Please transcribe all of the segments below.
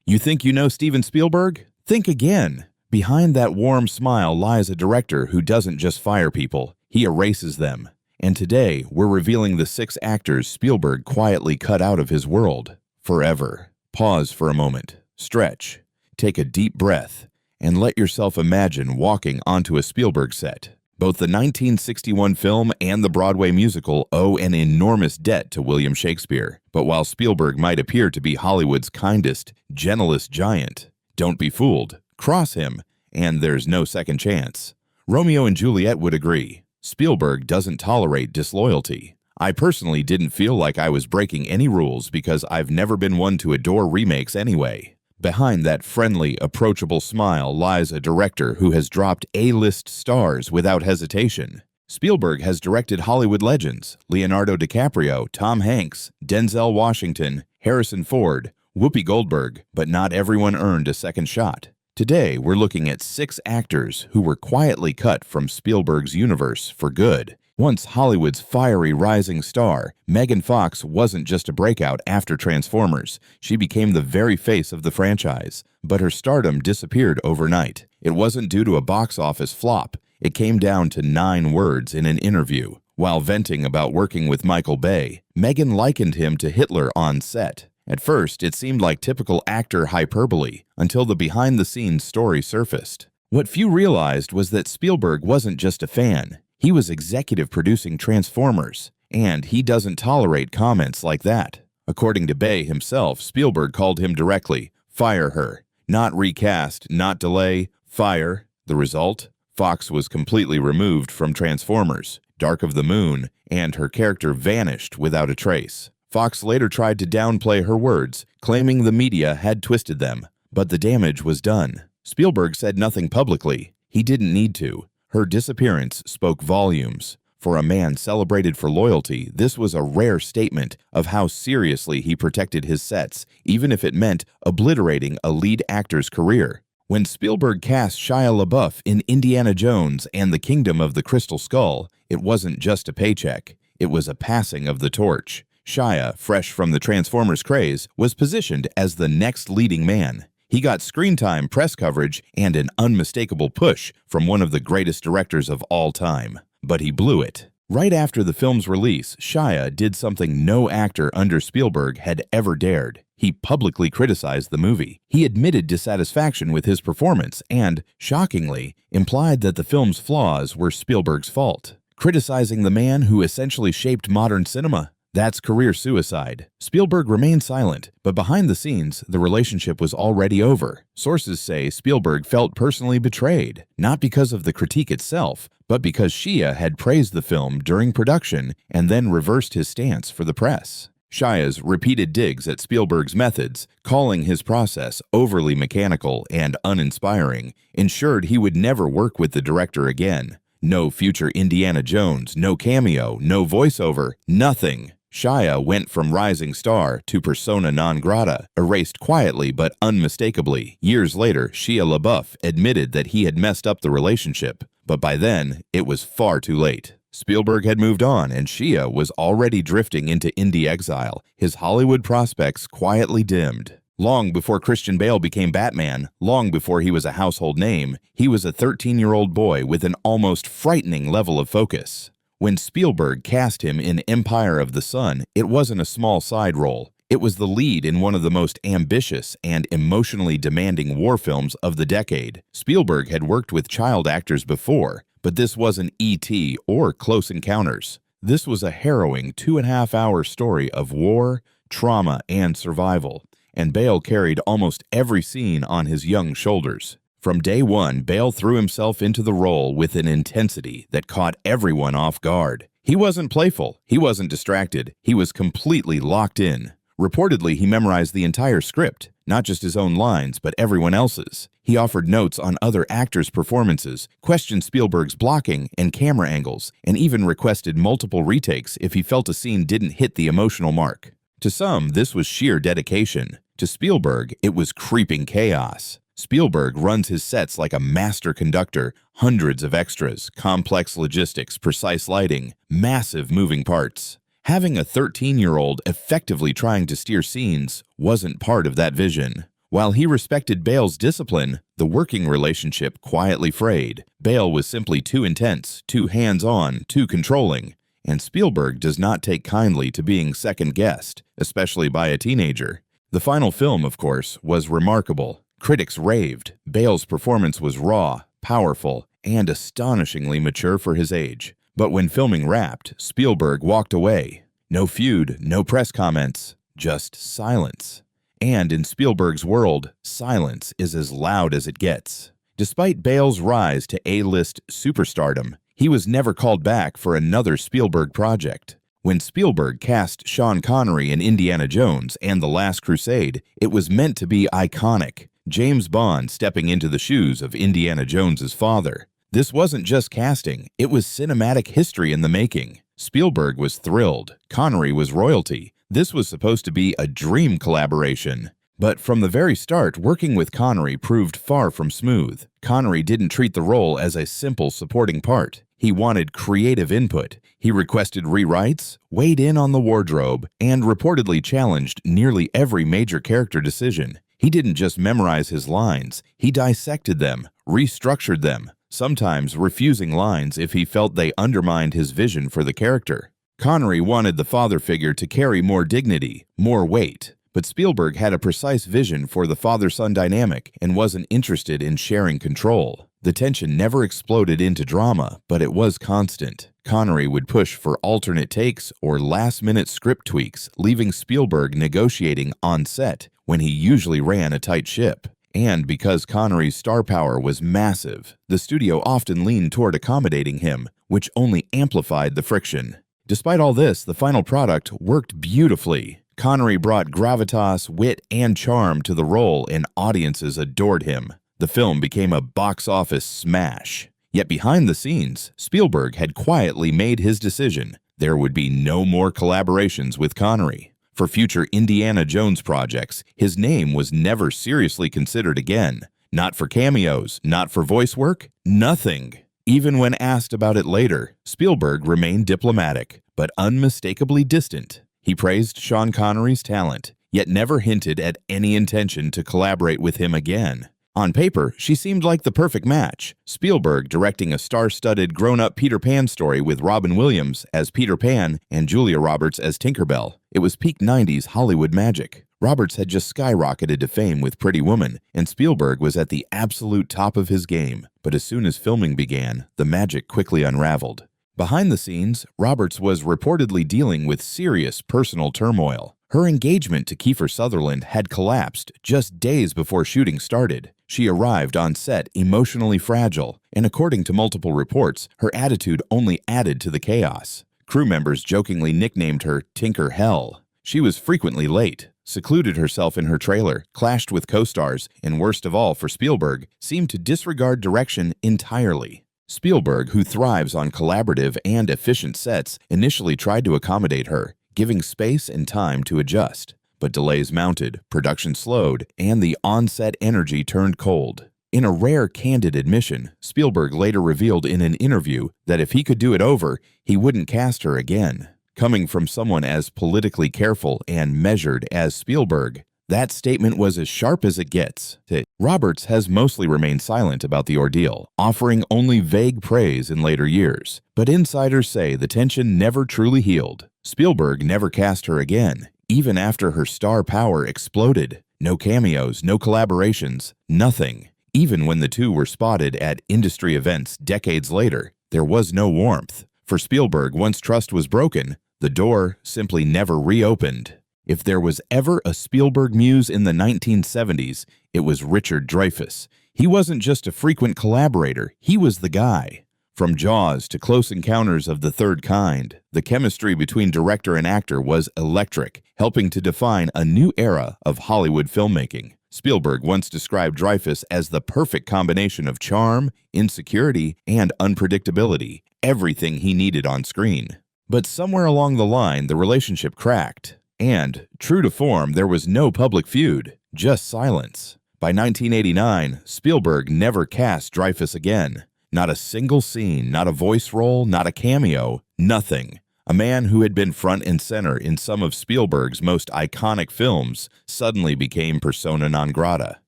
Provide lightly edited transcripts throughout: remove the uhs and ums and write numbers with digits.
You think you know Steven Spielberg? Think again. Behind that warm smile lies a director who doesn't just fire people, he erases them. And today, we're revealing the 6 actors Spielberg quietly cut out of his world. Forever. Pause for a moment. Stretch. Take a deep breath. And let yourself imagine walking onto a Spielberg set. Both the 1961 film and the Broadway musical owe an enormous debt to William Shakespeare. But while Spielberg might appear to be Hollywood's kindest, gentlest giant, don't be fooled. Cross him, and there's no second chance. Romeo and Juliet would agree. Spielberg doesn't tolerate disloyalty. I personally didn't feel like I was breaking any rules because I've never been one to adore remakes anyway. Behind that friendly, approachable smile lies a director who has dropped A-list stars without hesitation. Spielberg has directed Hollywood legends, Leonardo DiCaprio, Tom Hanks, Denzel Washington, Harrison Ford, Whoopi Goldberg, but not everyone earned a second shot. Today, we're looking at 6 actors who were quietly cut from Spielberg's universe for good. Once Hollywood's fiery rising star, Megan Fox wasn't just a breakout after Transformers. She became the very face of the franchise. But her stardom disappeared overnight. It wasn't due to a box office flop. It came down to 9 words in an interview. While venting about working with Michael Bay, Megan likened him to Hitler on set. At first, it seemed like typical actor hyperbole, until the behind-the-scenes story surfaced. What few realized was that Spielberg wasn't just a fan. He was executive producing Transformers, and he doesn't tolerate comments like that. According to Bay himself, Spielberg called him directly, "Fire her." Not recast, not delay, fire. The result? Fox was completely removed from Transformers, Dark of the Moon, and her character vanished without a trace. Fox later tried to downplay her words, claiming the media had twisted them, but the damage was done. Spielberg said nothing publicly. He didn't need to. Her disappearance spoke volumes. For a man celebrated for loyalty, this was a rare statement of how seriously he protected his sets, even if it meant obliterating a lead actor's career. When Spielberg cast Shia LaBeouf in Indiana Jones and the Kingdom of the Crystal Skull, it wasn't just a paycheck. It was a passing of the torch. Shia, fresh from the Transformers craze, was positioned as the next leading man. He got screen time, press coverage, and an unmistakable push from one of the greatest directors of all time. But he blew it. Right after the film's release, Shia did something no actor under Spielberg had ever dared. He publicly criticized the movie. He admitted dissatisfaction with his performance and, shockingly, implied that the film's flaws were Spielberg's fault. Criticizing the man who essentially shaped modern cinema? That's career suicide. Spielberg remained silent, but behind the scenes, the relationship was already over. Sources say Spielberg felt personally betrayed, not because of the critique itself, but because Shia had praised the film during production and then reversed his stance for the press. Shia's repeated digs at Spielberg's methods, calling his process overly mechanical and uninspiring, ensured he would never work with the director again. No future Indiana Jones, no cameo, no voiceover, nothing. Shia went from rising star to persona non grata, erased quietly but unmistakably. Years later, Shia LaBeouf admitted that he had messed up the relationship, but by then, it was far too late. Spielberg had moved on, and Shia was already drifting into indie exile, his Hollywood prospects quietly dimmed. Long before Christian Bale became Batman, long before he was a household name, he was a 13-year-old boy with an almost frightening level of focus. When Spielberg cast him in Empire of the Sun, it wasn't a small side role. It was the lead in one of the most ambitious and emotionally demanding war films of the decade. Spielberg had worked with child actors before, but this wasn't E.T. or Close Encounters. This was a harrowing 2.5-hour story of war, trauma, and survival, and Bale carried almost every scene on his young shoulders. From day one, Bale threw himself into the role with an intensity that caught everyone off guard. He wasn't playful, he wasn't distracted, he was completely locked in. Reportedly, he memorized the entire script, not just his own lines, but everyone else's. He offered notes on other actors' performances, questioned Spielberg's blocking and camera angles, and even requested multiple retakes if he felt a scene didn't hit the emotional mark. To some, this was sheer dedication. To Spielberg, it was creeping chaos. Spielberg runs his sets like a master conductor, hundreds of extras, complex logistics, precise lighting, massive moving parts. Having a 13-year-old effectively trying to steer scenes wasn't part of that vision. While he respected Bale's discipline, the working relationship quietly frayed. Bale was simply too intense, too hands-on, too controlling, and Spielberg does not take kindly to being second-guessed, especially by a teenager. The final film, of course, was remarkable. Critics raved. Bale's performance was raw, powerful, and astonishingly mature for his age. But when filming wrapped, Spielberg walked away. No feud, no press comments, just silence. And in Spielberg's world, silence is as loud as it gets. Despite Bale's rise to A-list superstardom, he was never called back for another Spielberg project. When Spielberg cast Sean Connery in Indiana Jones and The Last Crusade, it was meant to be iconic. James Bond stepping into the shoes of Indiana Jones's father. This wasn't just casting, it was cinematic history in the making. Spielberg was thrilled. Connery was royalty. This was supposed to be a dream collaboration. But from the very start, working with Connery proved far from smooth. Connery didn't treat the role as a simple supporting part. He wanted creative input. He requested rewrites, weighed in on the wardrobe, and reportedly challenged nearly every major character decision. He didn't just memorize his lines, he dissected them, restructured them, sometimes refusing lines if he felt they undermined his vision for the character. Connery wanted the father figure to carry more dignity, more weight, but Spielberg had a precise vision for the father-son dynamic and wasn't interested in sharing control. The tension never exploded into drama, but it was constant. Connery would push for alternate takes or last-minute script tweaks, leaving Spielberg negotiating on set when he usually ran a tight ship. And because Connery's star power was massive, the studio often leaned toward accommodating him, which only amplified the friction. Despite all this, the final product worked beautifully. Connery brought gravitas, wit, and charm to the role, and audiences adored him. The film became a box office smash. Yet behind the scenes, Spielberg had quietly made his decision. There would be no more collaborations with Connery. For future Indiana Jones projects, his name was never seriously considered again. Not for cameos, not for voice work, nothing. Even when asked about it later, Spielberg remained diplomatic, but unmistakably distant. He praised Sean Connery's talent, yet never hinted at any intention to collaborate with him again. On paper, she seemed like the perfect match. Spielberg directing a star-studded grown-up Peter Pan story with Robin Williams as Peter Pan and Julia Roberts as Tinkerbell. It was peak 90s Hollywood magic. Roberts had just skyrocketed to fame with Pretty Woman, and Spielberg was at the absolute top of his game. But as soon as filming began, the magic quickly unraveled. Behind the scenes, Roberts was reportedly dealing with serious personal turmoil. Her engagement to Kiefer Sutherland had collapsed just days before shooting started. She arrived on set emotionally fragile, and according to multiple reports, her attitude only added to the chaos. Crew members jokingly nicknamed her Tinker Hell. She was frequently late, secluded herself in her trailer, clashed with co-stars, and worst of all for Spielberg, seemed to disregard direction entirely. Spielberg, who thrives on collaborative and efficient sets, initially tried to accommodate her, giving space and time to adjust. But delays mounted, production slowed, and the on-set energy turned cold. In a rare candid admission, Spielberg later revealed in an interview that if he could do it over, he wouldn't cast her again. Coming from someone as politically careful and measured as Spielberg, that statement was as sharp as it gets. Roberts has mostly remained silent about the ordeal, offering only vague praise in later years. But insiders say the tension never truly healed. Spielberg never cast her again, even after her star power exploded. No cameos, no collaborations, nothing. Even when the two were spotted at industry events decades later, there was no warmth. For Spielberg, once trust was broken, the door simply never reopened. If there was ever a Spielberg muse in the 1970s, it was Richard Dreyfuss. He wasn't just a frequent collaborator, he was the guy. From Jaws to Close Encounters of the Third Kind, the chemistry between director and actor was electric, helping to define a new era of Hollywood filmmaking. Spielberg once described Dreyfuss as the perfect combination of charm, insecurity, and unpredictability, everything he needed on screen. But somewhere along the line, the relationship cracked. And, true to form, there was no public feud, just silence. By 1989, Spielberg never cast Dreyfuss again. Not a single scene, not a voice role, not a cameo, nothing. A man who had been front and center in some of Spielberg's most iconic films suddenly became persona non grata.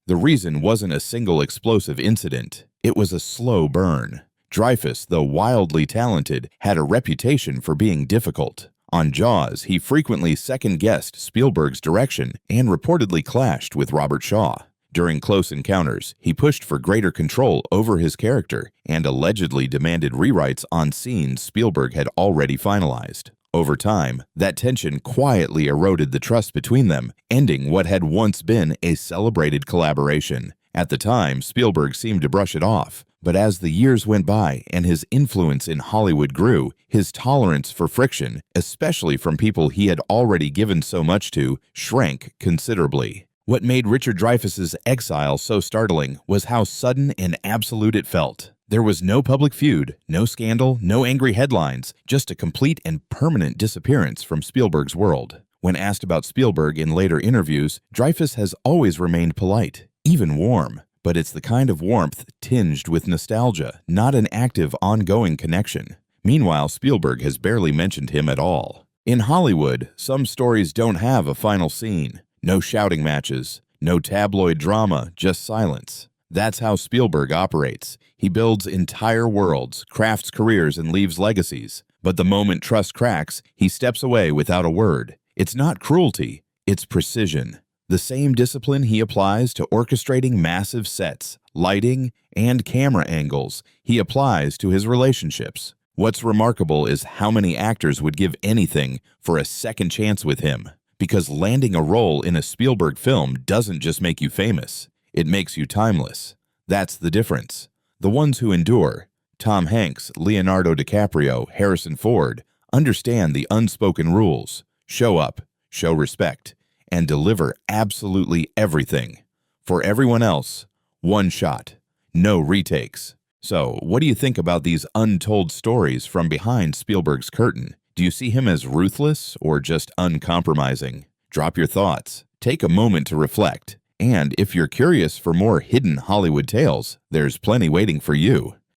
The reason wasn't a single explosive incident. It was a slow burn. Dreyfuss, though wildly talented, had a reputation for being difficult. On Jaws, he frequently second-guessed Spielberg's direction and reportedly clashed with Robert Shaw. During Close Encounters, he pushed for greater control over his character and allegedly demanded rewrites on scenes Spielberg had already finalized. Over time, that tension quietly eroded the trust between them, ending what had once been a celebrated collaboration. At the time, Spielberg seemed to brush it off, but as the years went by and his influence in Hollywood grew, his tolerance for friction, especially from people he had already given so much to, shrank considerably. What made Richard Dreyfuss's exile so startling was how sudden and absolute it felt. There was no public feud, no scandal, no angry headlines, just a complete and permanent disappearance from Spielberg's world. When asked about Spielberg in later interviews, Dreyfuss has always remained polite, even warm. But it's the kind of warmth tinged with nostalgia, not an active, ongoing connection. Meanwhile, Spielberg has barely mentioned him at all. In Hollywood, some stories don't have a final scene. No shouting matches, no tabloid drama, just silence. That's how Spielberg operates. He builds entire worlds, crafts careers, and leaves legacies. But the moment trust cracks, he steps away without a word. It's not cruelty, it's precision. The same discipline he applies to orchestrating massive sets, lighting, and camera angles, he applies to his relationships. What's remarkable is how many actors would give anything for a second chance with him. Because landing a role in a Spielberg film doesn't just make you famous, it makes you timeless. That's the difference. The ones who endure, Tom Hanks, Leonardo DiCaprio, Harrison Ford, understand the unspoken rules, show up, show respect, and deliver absolutely everything. For everyone else, one shot, no retakes. So, what do you think about these untold stories from behind Spielberg's curtain? Do you see him as ruthless or just uncompromising? Drop your thoughts. Take a moment to reflect. And if you're curious for more hidden Hollywood tales, there's plenty waiting for you.